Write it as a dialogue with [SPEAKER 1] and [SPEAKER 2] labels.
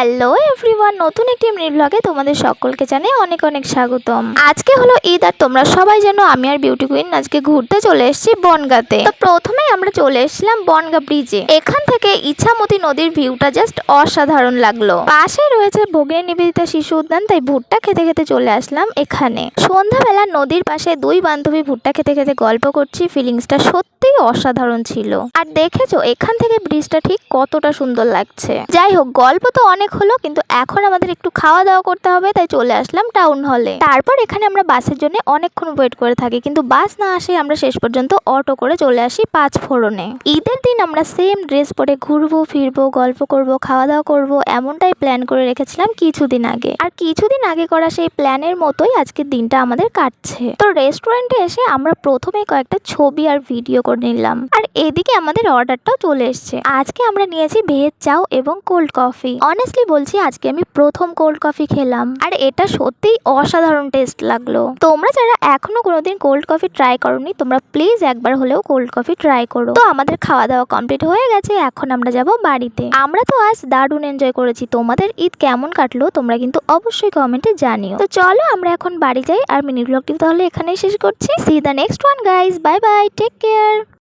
[SPEAKER 1] Hello everyone, নতুন একটি mini ব্লগে তোমাদের সকলকে জানাই অনেক অনেক স্বাগতম। আজকে হলো ঈদ আর তোমরা সবাই জানো আমি আর বিউটি কুইন আজকে ঘুরতে চলে এসেছি বনগাঁতে। তো প্রথমেই আমরা চলে এসেছিলাম বনগাঁ ব্রিজে। এখান থেকে ইছামতি নদীর ভিউটা জাস্ট অসাধারণ লাগলো। পাশে রয়েছে ভগিনী নিবেদিতা শিশু উদ্যান, তাই ভুট্টা খেতে খেতে চলে আসলাম এখানে। সন্ধ্যাবেলা নদীর পাশে দুই বান্ধবী ভুট্টা খেতে খেতে গল্প করছি, ফিলিংসটা সত্যিই অসাধারণ ছিল। আর দেখেছো এখান থেকে ব্রিজটা ঠিক কতটা সুন্দর লাগছে। যাই হোক, গল্প তো অনেক হলো, কিন্তু এখন আমাদের একটু খাওয়া দাওয়া করতে হবে, তাই চলে আসলাম টাউন হলে। তারপর এখানে আমরা বাসের জন্য অনেকক্ষণ ওয়েট করে থাকি, কিন্তু বাস না আসে আমরা শেষ পর্যন্ত অটো করে চলে আসি পাঁচফোড়নে। ঈদের দিন আমরা সেম ড্রেস পরে ঘুরবো ফিরবো, গল্প করব, খাওয়া দাওয়া করব, এমনটাই প্ল্যান করে রেখেছিলাম কিছুদিন আগে। আর কিছুদিন আগে করা সেই প্ল্যানের মতোই আজকের দিনটা আমাদের কাটছে। তো রেস্টুরেন্টে এসে আমরা প্রথমেই কয়েকটা ছবি আর ভিডিও করে নিলাম। আর এদিকে আমাদের অর্ডারটাও চলে এসছে। আজকে আমরা নিয়েছি ভেজ চাও এবং কোল্ড কফি। অনেস্টলি বলছি আজকে আমি প্রথম কোল্ড কফি খেলাম, আর এটা সত্যিই অসাধারণ টেস্ট লাগলো। তোমরা যারা এখনো কোনোদিন কোল্ড কফি ট্রাই করোনি, তোমরা প্লিজ একবার হলেও কোল্ড কফি ট্রাই করো। তো আমাদের খাওয়া দাওয়া কমপ্লিট হয়ে গেছে, এখন আমরা যাব বাড়িতে। আমরা তো আজ দারুণ এনজয় করেছি। তোমাদের ঈদ কেমন কাটলো তোমরা কিন্তু অবশ্যই কমেন্টে জানিও। তো চলো আমরা এখন বাড়ি যাই, আর মিনি ব্লগটি তাহলে এখানেই শেষ করছি। See the next one guys, bye bye, take care.